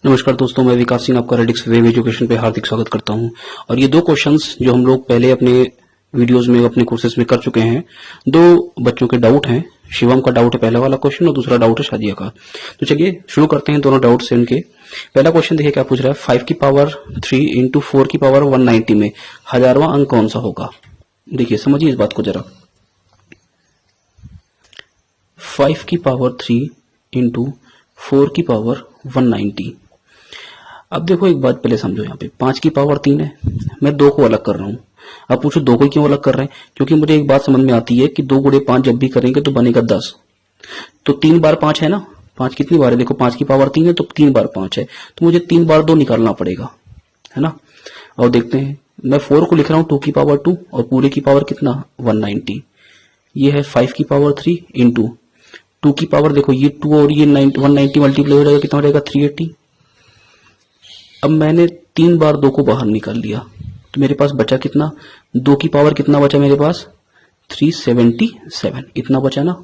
नमस्कार दोस्तों, मैं विकास सिंह आपका रेडिक्स वेब एजुकेशन पे हार्दिक स्वागत करता हूं। और ये दो क्वेश्चंस जो हम लोग पहले अपने वीडियोस में अपने कोर्सेज में कर चुके हैं, दो बच्चों के डाउट हैं। शिवम का डाउट है पहला वाला क्वेश्चन और दूसरा डाउट है शादिया का। तो चलिए शुरू करते हैं दोनों डाउट से इनके। पहला क्वेश्चन देखिए क्या पूछ रहा है, 5 की पावर 3 इंटू 4 की पावर 190 में 1000वां अंक कौन सा होगा। देखिए समझिए इस बात को जरा। 5 की पावर 3 इंटू 4 की पावर 190। अब देखो एक बात पहले समझो, यहाँ पे 5 की पावर 3 है, मैं 2 को अलग कर रहा हूं। अब पूछो 2 को क्यों अलग कर रहे हैं, क्योंकि मुझे एक बात समझ में आती है कि 2 गुणे 5 जब भी करेंगे तो बनेगा 10। तो 3 बार 5 है ना, 5 कितनी बार है, देखो 5 की पावर 3 है तो 3 बार 5 है, तो मुझे 3 बार 2 निकालना पड़ेगा, है ना। और देखते हैं, मैं 4 को लिख रहा हूं 2 की पावर 2 और पूरे की पावर कितना 190। ये है 5 की पावर 3 इंटू 2 की पावर, देखो ये 2 और ये 190 मल्टीप्लाई हो जाएगा, कितना हो जाएगा 380। अब मैंने 3 बार 2 को बाहर निकाल लिया तो मेरे पास बचा कितना, 2 की पावर कितना बचा मेरे पास 377, इतना बचा ना।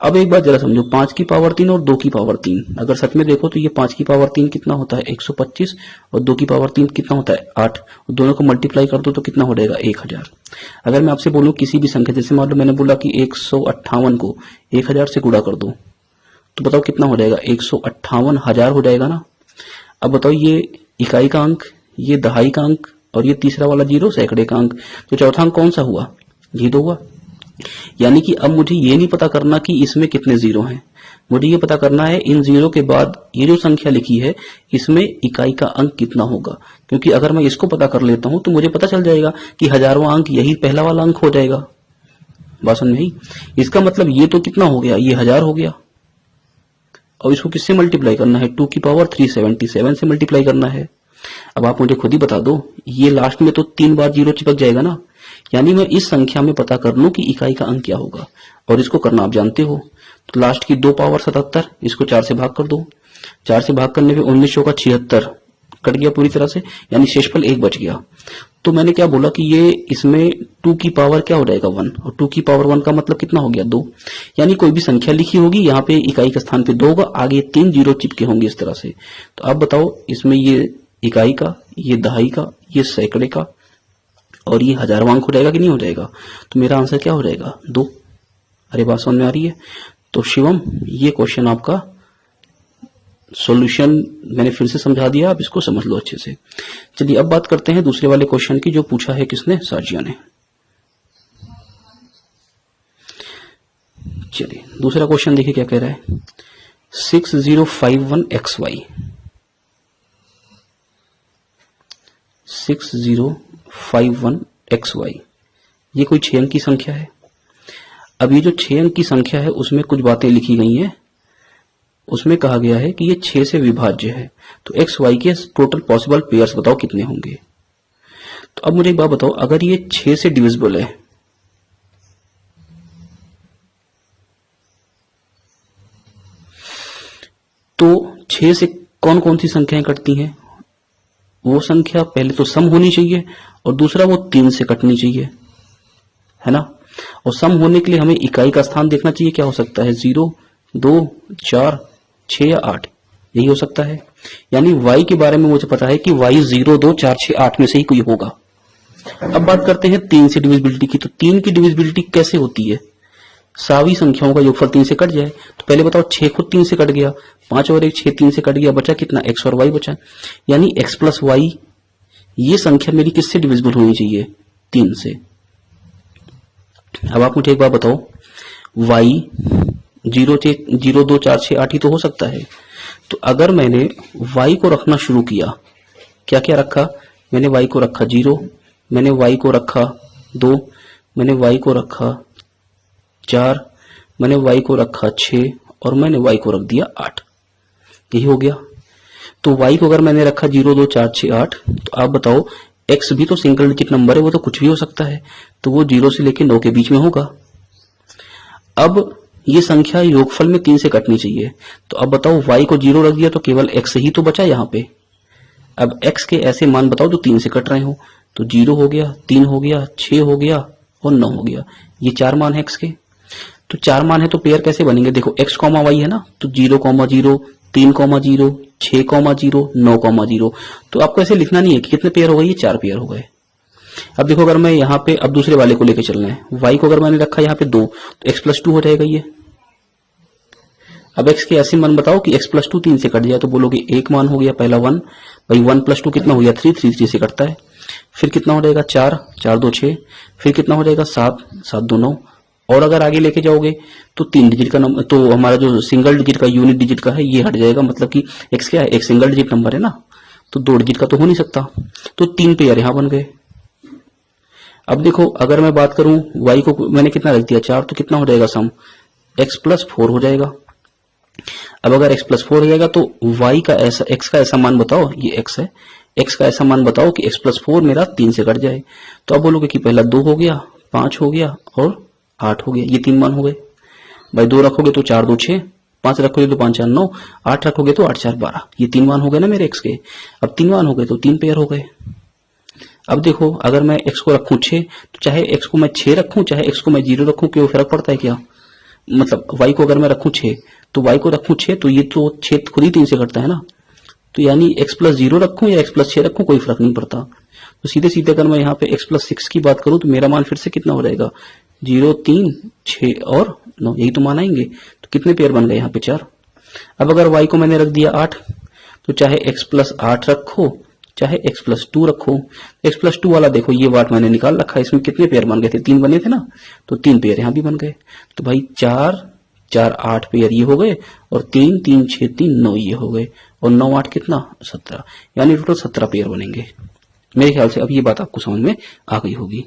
अब एक बात जरा समझो, 5 की पावर 3 और 2 की पावर 3 अगर सच में देखो तो ये 5 की पावर 3 कितना होता है 125 और 2 की पावर 3 कितना होता है 8, दोनों को मल्टीप्लाई कर दो तो कितना हो जाएगा 1000। अगर मैं आपसे बोलूं किसी भी संख्या, जैसे मान लो मैंने बोला कि 158 को 1000 से गुणा कर दो तो बताओ कितना हो जाएगा 158,000 हो जाएगा ना। अब बताओ ये इकाई का अंक, ये दहाई का अंक और ये तीसरा वाला 0 सैकड़े का अंक, तो चौथा अंक कौन सा हुआ 0 हुआ। यानी कि अब मुझे ये नहीं पता करना कि इसमें कितने 0 हैं, मुझे ये पता करना है इन 0 के बाद ये जो संख्या लिखी है इसमें इकाई का अंक कितना होगा। क्योंकि अगर मैं इसको पता कर लेता हूं तो मुझे पता चल जाएगा कि 1000वां अंक यही पहला वाला अंक हो जाएगा। बात समझ में आई। इसका मतलब ये तो कितना हो गया, ये 1000 हो गया और इसको किससे मल्टीप्लाई करना है 2 की पावर 377 से मल्टीप्लाई करना है। अब आप मुझे खुद ही बता दो, ये लास्ट में तो 3 बार 0 चिपक जाएगा ना, यानी मैं इस संख्या में पता कर लूं कि इकाई का अंक क्या होगा, और इसको करना आप जानते हो। तो लास्ट की 2 पावर 77, इसको 4 से भाग कर दो, 4 से भाग करने पे 19 का 76 कट गया पूरी तरह से, यानी शेषफल 1 बच गया। तो मैंने क्या बोला कि ये इसमें 2 की पावर क्या हो जाएगा 1, और 2 की पावर 1 का मतलब कितना हो गया 2। यानी कोई भी संख्या लिखी होगी यहाँ पे इकाई के स्थान पे 2 होगा, आगे 3 0 चिपके होंगे इस तरह से। तो आप बताओ इसमें ये इकाई का, ये दहाई का, ये सैकड़े का और ये 1000वां अंक हो जाएगा कि नहीं हो जाएगा। तो मेरा आंसर क्या हो जाएगा 2। अरे बात समझ में आ रही है। तो शिवम ये क्वेश्चन आपका सॉल्यूशन मैंने फिर से समझा दिया, आप इसको समझ लो अच्छे से। चलिए अब बात करते हैं दूसरे वाले क्वेश्चन की जो पूछा है किसने, साजिया ने। चलिए दूसरा क्वेश्चन देखिए क्या कह रहा है, 6051xy 6051xy ये कोई 6 अंक की संख्या है। अब ये जो 6 अंक की संख्या है उसमें कुछ बातें लिखी गई हैं, उसमें कहा गया है कि ये 6 से विभाज्य है। तो एक्स वाई के टोटल पॉसिबल पेयर्स बताओ कितने होंगे। तो अब मुझे एक बात बताओ, अगर ये 6 से डिविजिबल है तो 6 से कौन कौन सी संख्याएं कटती हैं, वो संख्या पहले तो सम होनी चाहिए और दूसरा वो 3 से कटनी चाहिए, है ना। और सम होने के लिए हमें इकाई का स्थान देखना चाहिए, क्या हो सकता है 0 2 4 6 या 8, यही हो सकता है। यानी y के बारे में मुझे पता है कि y 0 2 4 6 8 में से ही कोई होगा। अब बात करते हैं 3 से डिविजिबिलिटी की। तो 3 की डिविजिबिलिटी कैसे होती है, सारी संख्याओं का योगफल 3 से कट जाए। तो पहले बताओ 6 खुद 3 से कट गया, 5 और 1 6 3 से कट गया, बचा कितना x और y बचा, यानी x प्लस वाई ये संख्या मेरी किससे डिविजिबल होनी चाहिए 3 से। अब आप मुझे एक बात बताओ, y 0 2 4 6 8 ही तो हो सकता है। तो अगर मैंने y को रखना शुरू किया, क्या क्या रखा, मैंने y को रखा 0, मैंने y को रखा 2, मैंने y को रखा 4, मैंने y को रखा 6 और मैंने y को रख दिया 8, यही हो गया। तो y को अगर मैंने रखा 0 2 4 6 8, तो आप बताओ x भी तो सिंगल डिजिट नंबर है, वो तो कुछ भी हो सकता है, तो वो 0 से लेकर 9 के बीच में होगा। अब ये संख्या योगफल में 3 से कटनी चाहिए। तो अब बताओ y को 0 रख दिया तो केवल x ही तो बचा यहाँ पे। अब x के ऐसे मान बताओ जो 3 से कट रहे हो, तो 0 हो गया, 3 हो गया, 6 हो गया और 9 हो गया, ये 4 मान है x के। तो 4 मान है तो पेयर कैसे बनेंगे, देखो x कॉमा वाई है ना, तो 0,0, 3,0, 6,0, 9,0। तो आपको ऐसे लिखना नहीं है कि कितने पेयर हो गए, ये 4 पेयर हो गए। अब देखो अगर मैं यहाँ पे अब दूसरे वाले को लेके चलना है, y को अगर मैंने रखा यहाँ पे 2 तो x + 2 हो जाएगा ये। अब x के ऐसे मान बताओ कि x + 2 3 से कट जाए, तो बोलोगे एक मान हो गया पहला 1, भाई 1 + 2 कितना हो गया 3, 3 से कटता है। फिर कितना हो जाएगा 4, 4 2 6, फिर कितना हो जाएगा 7, 7 2 9। और अगर आगे लेके जाओगे तो 3 डिजिट का नंबर, तो हमारा जो सिंगल डिजिट का यूनिट डिजिट का है ये हट जाएगा, मतलब कि x क्या है, एक सिंगल डिजिट नंबर है ना, तो 2 डिजिट का तो हो नहीं सकता, तो 3 पेयर यहां बन गए। अब देखो अगर मैं बात करूं y को मैंने कितना रख दिया 4, तो कितना हो जाएगा सम, x + 4 हो जाएगा। अब अगर x + 4 हो जाएगा तो y का ऐसा, x का ऐसा मान बताओ, ये x है, x का ऐसा मान बताओ कि x + 4 मेरा 3 से कट जाए। तो अब बोलोगे कि पहला 2 हो गया, 5 हो गया और 8 हो गया, ये 3 मान हो गए। भाई 2 रखोगे तो 4 2 6, 5 रखोगे तो 5 4 9, 8 रखोगे तो 8 4 12, ये 3 मान हो गए ना मेरे x के। अब 3 मान हो गए तो 3 पेयर हो गए। अब देखो अगर मैं x को रखूं 6, तो चाहे x को मैं 6 रखूं चाहे x को मैं 0 रखूं, क्यों फर्क पड़ता है क्या, मतलब y को अगर मैं रखूं 6 तो y को रखूं 6 तो ये तो 6 खुद ही 3 से कटता है ना, तो यानी x + 0 रखूं या x + 6 रखूं कोई फर्क नहीं पड़ता। तो सीधे सीधे अगर मैं यहाँ पे x + 6 की बात करूं तो मेरा मान फिर से कितना हो जाएगा, 0 3 6 और 9, यही तो मान आएंगे। तो कितने पेयर बन गए यहाँ पे 4। अब अगर y को मैंने रख दिया 8, तो चाहे x + 8 रखो चाहे x + 2 रखो, x + 2 वाला देखो ये वाट मैंने निकाल रखा है, इसमें कितने पेयर बन गए थे, 3 बने थे ना, तो 3 पेयर यहाँ भी बन गए। तो भाई 4 4 8 पेयर ये हो गए और 3 3 6 3 9 ये हो गए, और 9 8 कितना 17, यानी टोटल 17 पेयर बनेंगे। मेरे ख्याल से अब ये बात आपको समझ में आ गई होगी।